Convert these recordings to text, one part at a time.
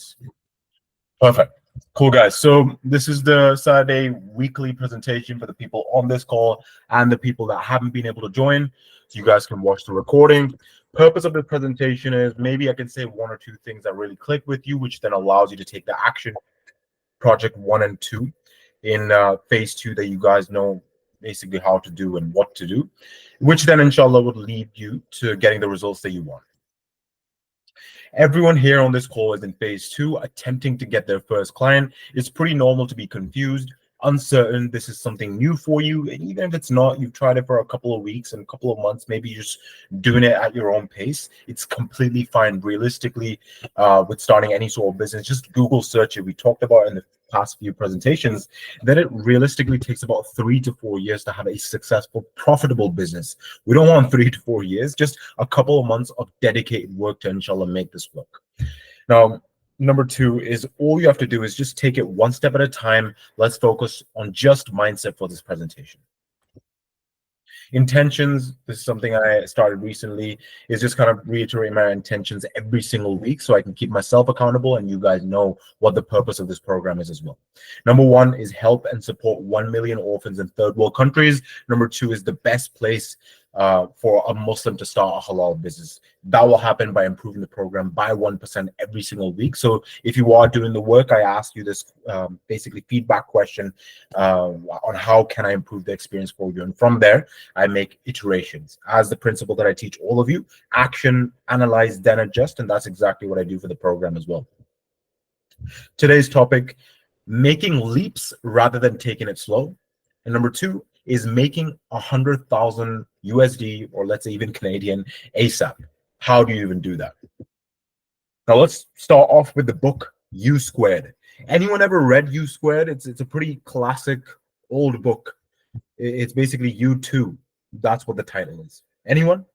audience. Perfect. Cool, guys. So this is the Saturday weekly presentation for the people on this call and the people that haven't been able to join. So you guys can watch the recording. Purpose of the presentation is maybe I can say one or two things that really click with you, which then allows you to take the action project 1 and 2 in phase 2 that you guys know basically how to do and what to do, which then inshallah would lead you to getting the results that you want. Everyone here on this call is in phase 2, attempting to get their first client. It's pretty normal to be confused, uncertain. This is something new for you. And even if it's not, you've tried it for a couple of weeks and a couple of months, maybe you're just doing it at your own pace. It's completely fine. Realistically, with starting any sort of business, just Google search it. We talked about in the past few presentations that it realistically takes about 3 to 4 years to have a successful, profitable business. We don't want 3 to 4 years, just a couple of months of dedicated work to inshallah make this work. Now, number 2 is all you have to do is just take it one step at a time. Let's focus on just mindset for this presentation. Intentions, this is something I started recently, is just kind of reiterate my intentions every single week so I can keep myself accountable and you guys know what the purpose of this program is as well. Number 1 is help and support 1 million orphans in third world countries. Number 2 is the best place for a Muslim to start a halal business. That will happen by improving the program by 1% every single week. So if you are doing the work, I ask you this basically feedback question on how can I improve the experience for you. And from there, I make iterations. As the principle that I teach all of you, action, analyze, then adjust. And that's exactly what I do for the program as well. Today's topic, making leaps rather than taking it slow. And number 2 is making 100,000 USD, or let's say even Canadian, ASAP. How do you even do that? Now let's start off with the book U Squared. Anyone ever read U Squared? It's a pretty classic old book. It's basically U2. That's what the title is. Anyone?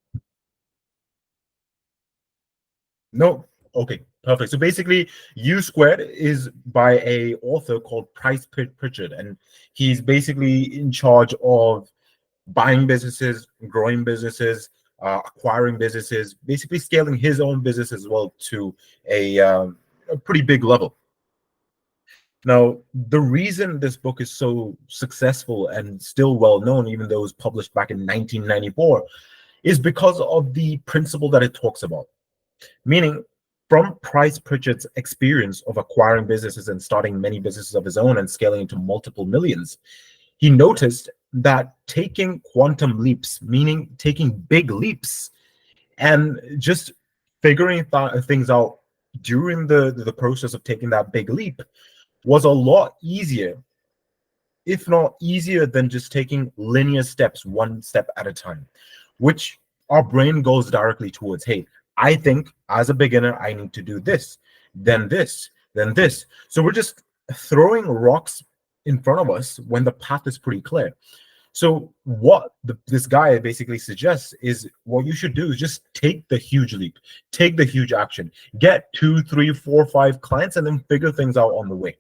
No? Okay, perfect. So basically, U Squared is by a author called Price Pritchard, and he's basically in charge of buying businesses, growing businesses, acquiring businesses, basically scaling his own business as well to a pretty big level. Now, the reason this book is so successful and still well known, even though it was published back in 1994, is because of the principle that it talks about. Meaning, from Price Pritchard's experience of acquiring businesses and starting many businesses of his own and scaling into multiple millions, he noticed that taking quantum leaps, meaning taking big leaps and just figuring things out during the process of taking that big leap was a lot easier, if not easier than just taking linear steps, one step at a time, which our brain goes directly towards, hey, I think as a beginner, I need to do this, then this, then this. So we're just throwing rocks in front of us when the path is pretty clear. So what this guy basically suggests is what you should do is just take the huge leap, take the huge action, get 2, 3, 4, 5 clients, and then figure things out on the way.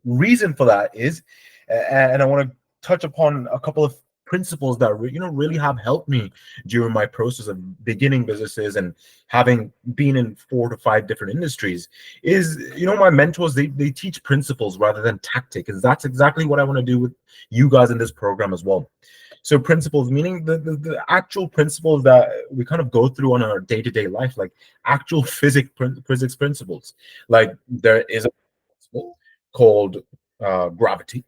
Reason for that is, and I want to touch upon a couple of principles that really have helped me during my process of beginning businesses and having been in 4 to 5 different industries, is my mentors, they teach principles rather than tactic, and that's exactly what I want to do with you guys in this program as well. So principles, meaning the actual principles that we kind of go through on our day-to-day life, like actual physics principles. Like there is a principle called gravity,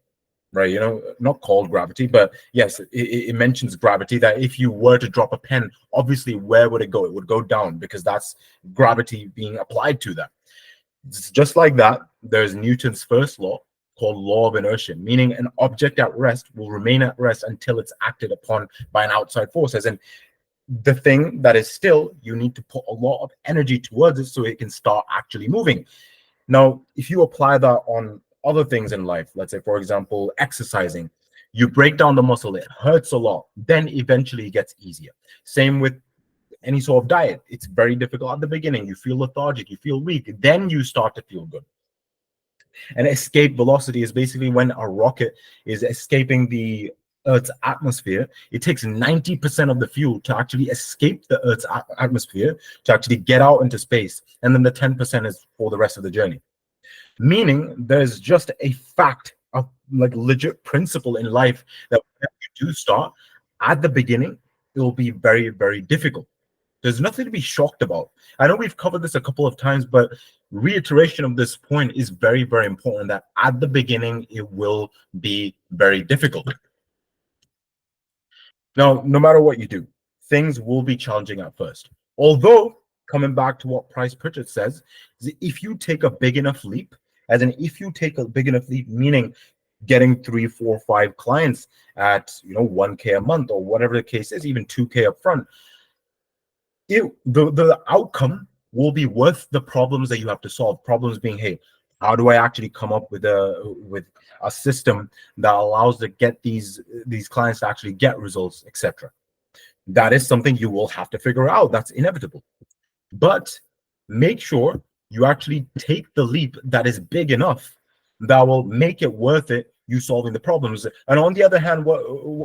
right? Not called gravity, but yes, it mentions gravity, that if you were to drop a pen, obviously where would it go? It would go down, because that's gravity being applied to that. It's just like that, there's Newton's first law called law of inertia, meaning an object at rest will remain at rest until it's acted upon by an outside force. As in, the thing that is still, you need to put a lot of energy towards it so it can start actually moving. Now, if you apply that on other things in life, let's say, for example, exercising, you break down the muscle, it hurts a lot, then eventually it gets easier. Same with any sort of diet. It's very difficult at the beginning. You feel lethargic, you feel weak, then you start to feel good. And escape velocity is basically when a rocket is escaping the Earth's atmosphere, it takes 90% of the fuel to actually escape the Earth's atmosphere to actually get out into space. And then the 10% is for the rest of the journey. Meaning there's just a fact of like legit principle in life that when you do start at the beginning, it will be very, very difficult. There's nothing to be shocked about. I know we've covered this a couple of times, but reiteration of this point is very, very important that at the beginning, it will be very difficult. Now, no matter what you do, things will be challenging at first. Although, coming back to what Price Pritchett says, is if you take a big enough leap, as in if you take a big enough leap, meaning getting 3, 4, 5 clients at 1K a month or whatever the case is, even 2K up front, the outcome will be worth the problems that you have to solve. Problems being, hey, how do I actually come up with a system that allows to get these clients to actually get results, etc. That is something you will have to figure out. That's inevitable. But make sure you actually take the leap that is big enough that will make it worth it, you solving the problems. And on the other hand,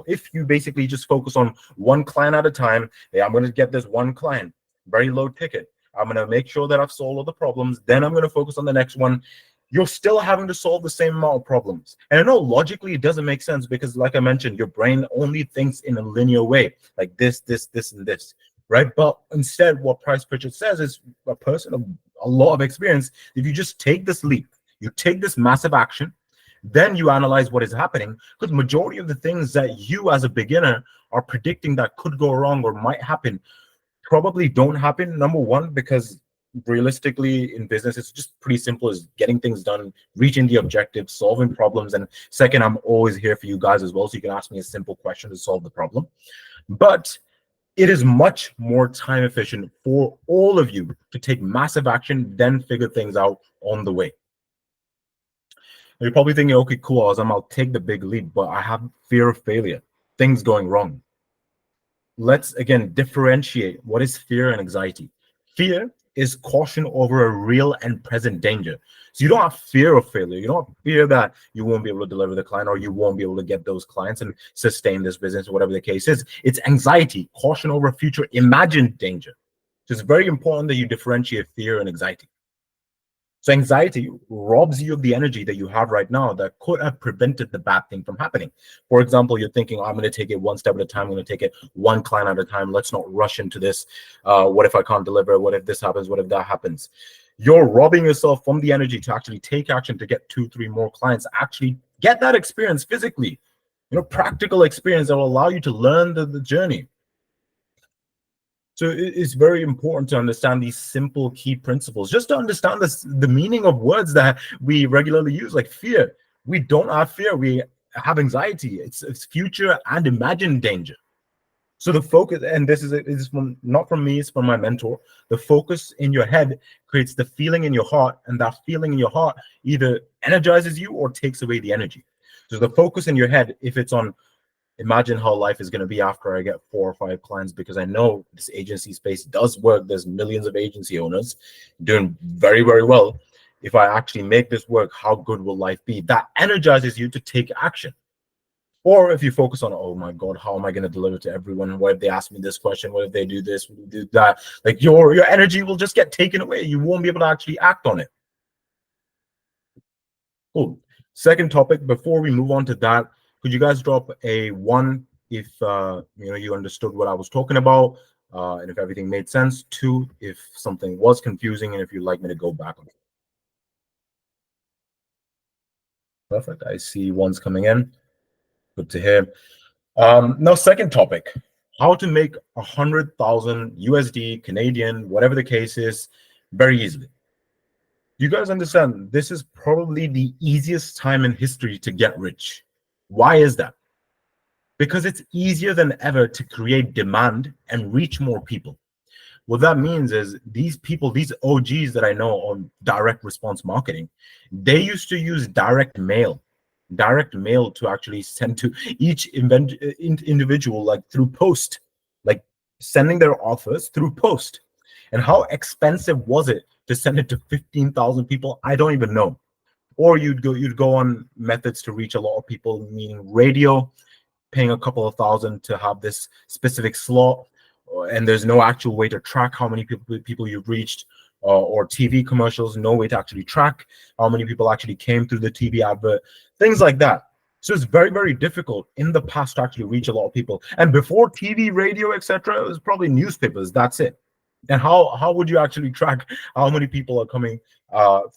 if you basically just focus on one client at a time, hey, I'm going to get this one client, very low ticket. I'm going to make sure that I've solved all the problems. Then I'm going to focus on the next one. You're still having to solve the same amount of problems. And I know logically it doesn't make sense because, like I mentioned, your brain only thinks in a linear way, like this, and this, right? But instead, what Price Pritchett says is a person of a lot of experience. If you just take this leap, you take this massive action, then you analyze what is happening, because majority of the things that you as a beginner are predicting that could go wrong or might happen probably don't happen. Number one, because realistically in business it's just pretty simple as getting things done, reaching the objective, solving problems. And second, I'm always here for you guys as well, so you can ask me a simple question to solve the problem. But it is much more time efficient for all of you to take massive action, then figure things out on the way. You're probably thinking, okay, cool, I'll take the big leap, but I have fear of failure, things going wrong. Let's again differentiate what is fear and anxiety. Fear is caution over a real and present danger. So you don't have fear of failure. You don't fear that you won't be able to deliver the client or you won't be able to get those clients and sustain this business or whatever the case is. It's anxiety, caution over future imagined danger. So it's very important that you differentiate fear and anxiety. So anxiety robs you of the energy that you have right now that could have prevented the bad thing from happening. For example, you're thinking, oh, I'm going to take it one step at a time. I'm going to take it one client at a time. Let's not rush into this. What if I can't deliver? What if this happens? What if that happens? You're robbing yourself from the energy to actually take action to get 2, 3 more clients, actually get that experience physically, practical experience that will allow you to learn the journey. So it's very important to understand these simple key principles, just to understand the meaning of words that we regularly use, like fear. We don't have fear, we have anxiety. It's future and imagined danger. So the focus, and this is not from me, it's from my mentor. The focus in your head creates the feeling in your heart, and that feeling in your heart either energizes you or takes away the energy. So the focus in your head, if it's on imagine how life is going to be after I get 4 or 5 clients, because I know this agency space does work. There's millions of agency owners doing very, very well. If I actually make this work, how good will life be? That energizes you to take action. Or if you focus on, oh my God, how am I going to deliver to everyone? What if they ask me this question? What if they do this? What if they do that? Like your energy will just get taken away. You won't be able to actually act on it. Cool. Second topic, before we move on to that, could you guys drop a 1 if you understood what I was talking about, and if everything made sense? 2 if something was confusing, and if you'd like me to go back on it. Perfect. I see ones coming in. Good to hear. Now, second topic, how to make 100,000 USD, Canadian, whatever the case is, very easily. You guys understand this is probably the easiest time in history to get rich. Why is that? Because it's easier than ever to create demand and reach more people. What that means is these people, these OGs that I know on direct response marketing, they used to use direct mail to actually send to each individual, like through post, like sending their offers through post. And how expensive was it to send it to 15,000 people? I don't even know. Or you'd go on methods to reach a lot of people, meaning radio, paying a couple of thousand to have this specific slot, and there's no actual way to track how many people you've reached, or TV commercials, no way to actually track how many people actually came through the TV advert, things like that. So it's very, very difficult in the past to actually reach a lot of people. And before TV, radio, etc., it was probably newspapers. That's it. And how would you actually track how many people are coming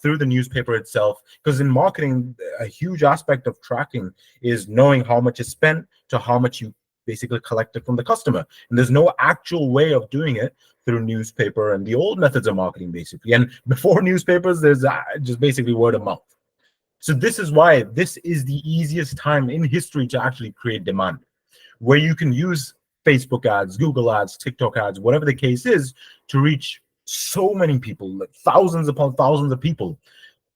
through the newspaper itself? Because in marketing, a huge aspect of tracking is knowing how much is spent to how much you basically collected from the customer. And there's no actual way of doing it through newspaper and the old methods of marketing, basically. And before newspapers, there's just basically word of mouth. So this is why this is the easiest time in history to actually create demand, where you can use Facebook ads, Google ads, TikTok ads, whatever the case is, to reach so many people, like thousands upon thousands of people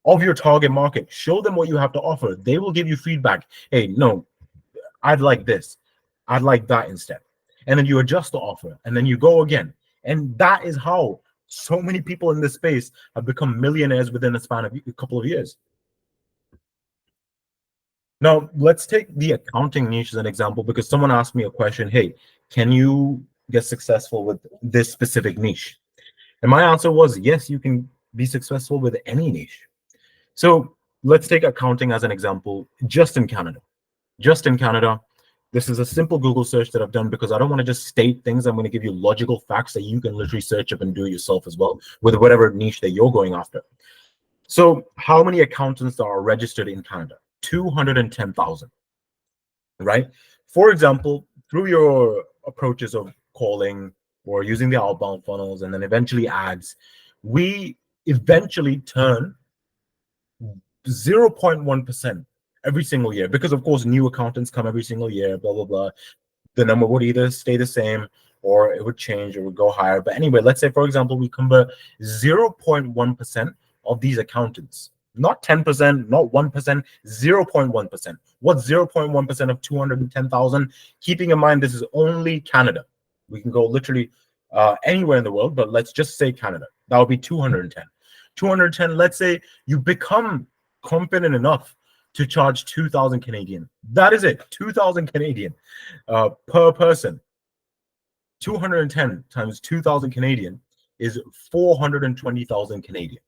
of your target market. Show them what you have to offer. They will give you feedback. Hey, no, I'd like this. I'd like that instead. And then you adjust the offer, and then you go again. And that is how so many people in this space have become millionaires within a span of a couple of years. Now, let's take the accounting niche as an example, because someone asked me a question. Hey, can you get successful with this specific niche? And my answer was yes, you can be successful with any niche. So let's take accounting as an example, just in Canada. Just in Canada, this is a simple Google search that I've done because I don't want to just state things. I'm going to give you logical facts that you can literally search up and do yourself as well with whatever niche that you're going after. So how many accountants are registered in Canada? 210,000, right? For example, through your approaches of calling or using the outbound funnels and then eventually ads, we eventually turn 0.1% every single year, because of course new accountants come every single year, blah blah blah. The number would either stay the same or it would change, it would go higher. But anyway, let's say for example we convert 0.1% of these accountants, not 10%, not 1%, 0.1%. What's 0.1% of 210,000? Keeping in mind this is only Canada. We can go literally anywhere in the world, but let's just say Canada. That would be 210. 210, let's say you become confident enough to charge 2,000 Canadian. That is it, 2,000 Canadian per person. 210 times 2,000 Canadian is 420,000 Canadian.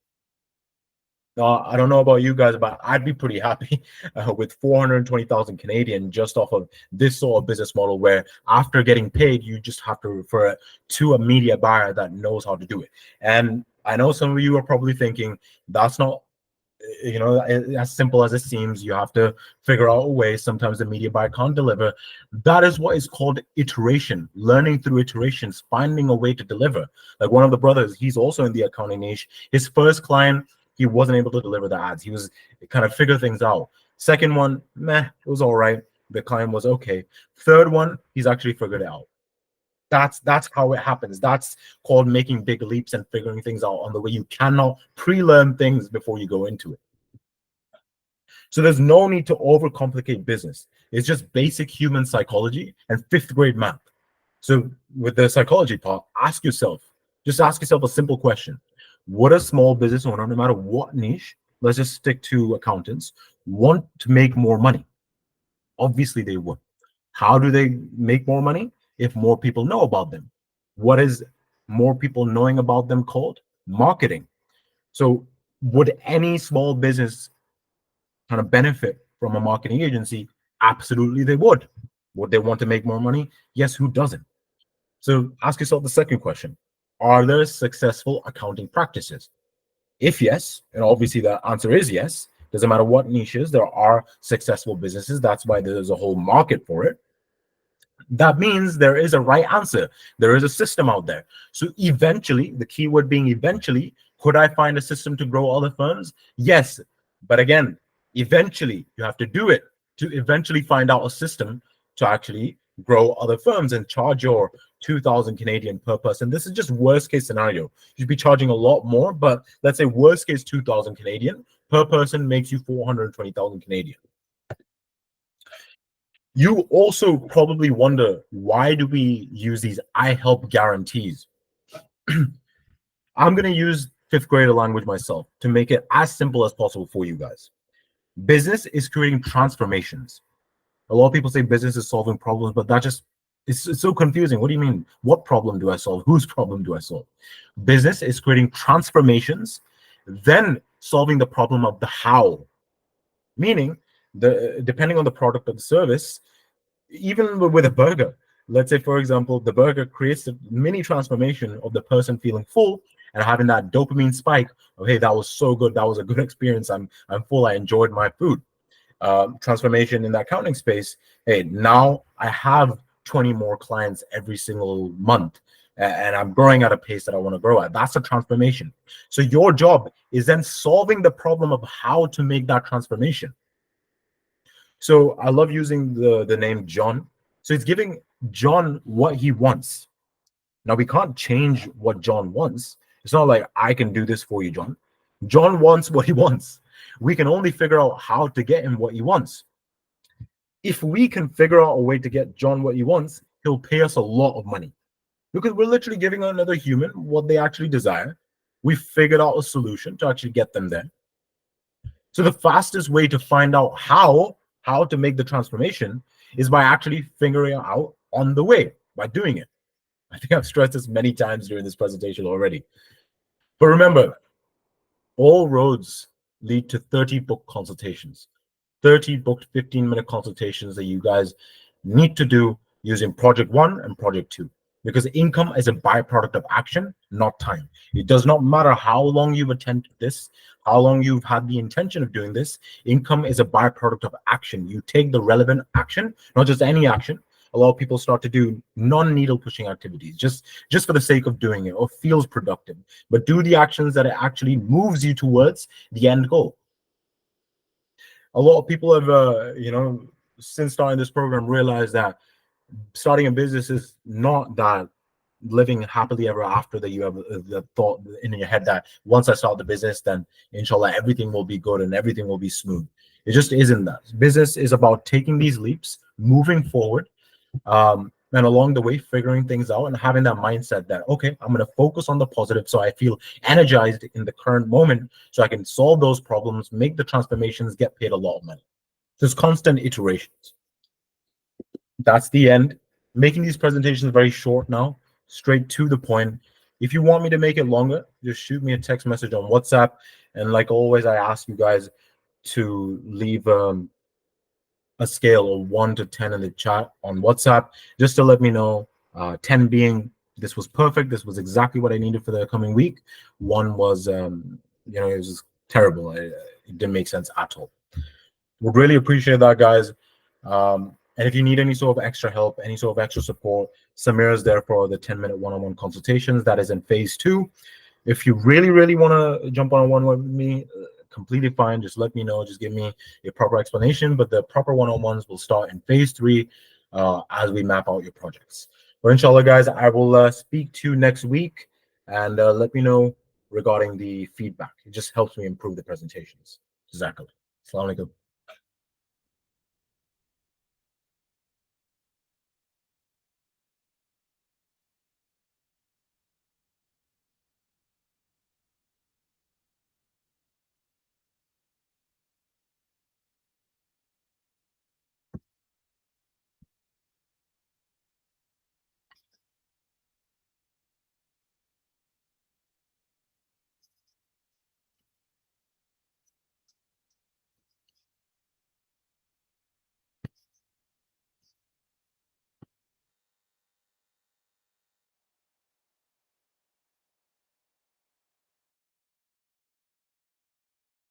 I don't know about you guys, but I'd be pretty happy with 420,000 Canadian just off of this sort of business model, where after getting paid, you just have to refer it to a media buyer that knows how to do it. And I know some of you are probably thinking that's not, as simple as it seems. You have to figure out a way. Sometimes the media buyer can't deliver. That is what is called iteration, learning through iterations, finding a way to deliver. Like one of the brothers, he's also in the accounting niche. His first client, he wasn't able to deliver the ads. He was kind of figure things out. Second one, meh, it was all right. The client was okay. Third one, he's actually figured it out. That's how it happens. That's called making big leaps and figuring things out on the way. You cannot pre-learn things before you go into it. So there's no need to overcomplicate business. It's just basic human psychology and fifth grade math. So with the psychology part, just ask yourself a simple question. Would a small business owner, no matter what niche, let's just stick to accountants, want to make more money? Obviously they would. How do they make more money? If more people know about them. What is more people knowing about them called? Marketing. So would any small business kind of benefit from a marketing agency? Absolutely they would. Would they want to make more money? Yes, who doesn't? So ask yourself the second question. Are there successful accounting practices? If yes, and obviously the answer is yes, doesn't matter what niches, there are successful businesses. That's why there's a whole market for it. That means there is a right answer. There is a system out there. So eventually, the keyword being eventually, could I find a system to grow other firms? Yes. But again, eventually, you have to do it to eventually find out a system to actually grow other firms and charge your 2,000 Canadian per person. This is just worst case scenario. You'd be charging a lot more, but let's say worst case 2,000 Canadian per person makes you 420,000 Canadian. You also probably wonder, why do we use these I help guarantees? I'm going to use fifth grader language myself to make it as simple as possible for you guys. Business is creating transformations. A lot of people say business is solving problems, but that just it's so confusing. What do you mean? What problem do I solve? Whose problem do I solve? Business is creating transformations, then solving the problem of the how. Meaning, the depending on the product or the service, even with a burger, let's say for example, the burger creates a mini transformation of the person feeling full and having that dopamine spike of, hey, that was so good, that was a good experience, I'm full, I enjoyed my food. Transformation in the accounting space, hey, now I have 20 more clients every single month, and I'm growing at a pace that I want to grow at. That's a transformation. So your job is then solving the problem of how to make that transformation. So I love using the name John. So it's giving John what he wants. Now we can't change what John wants. It's not like I can do this for you, John. John wants what he wants. We can only figure out how to get him what he wants. If we can figure out a way to get John what he wants, he'll pay us a lot of money because we're literally giving another human what they actually desire. We figured out a solution to actually get them there. So the fastest way to find out how to make the transformation is by actually figuring out on the way, by doing it. I think I've stressed this many times during this presentation already. But remember, all roads lead to 30 book consultations, 30 booked 15-minute consultations that you guys need to do using project one and project two. Because income is a byproduct of action, not time. It does not matter how long you've attempted this, how long you've had the intention of doing this. Income is a byproduct of action. You take the relevant action, not just any action. A lot of people start to do non-needle pushing activities just for the sake of doing it or feels productive. But do the actions that it actually moves you towards the end goal. A lot of people have, since starting this program, realized that starting a business is not that living happily ever after, that you have the thought in your head that once I start the business, then inshallah everything will be good and everything will be smooth. It just isn't that. Business is about taking these leaps, moving forward, and along the way figuring things out and having that mindset that, okay, I'm going to focus on the positive so I feel energized in the current moment so I can solve those problems, make the transformations, get paid a lot of money. There's constant iterations. That's the end. Making these presentations very short now, straight to the point. If you want me to make it longer, just shoot me a text message on WhatsApp. And like always, I ask you guys to leave a scale of 1 to 10 in the chat on WhatsApp, just to let me know. 10 being this was perfect, this was exactly what I needed for the coming week. 1 was, it was terrible. It didn't make sense at all. Would really appreciate that, guys. And if you need any sort of extra help, any sort of extra support, Samir is there for the 10-minute one-on-one consultations. That is in phase 2. If you really, really want to jump on a one-on-one with me, completely fine. Just let me know. Just give me a proper explanation. But the proper one-on-ones will start in phase 3 as we map out your projects. But inshallah, guys, I will speak to you next week and let me know regarding the feedback. It just helps me improve the presentations. Jazakallah. Assalamu alaikum.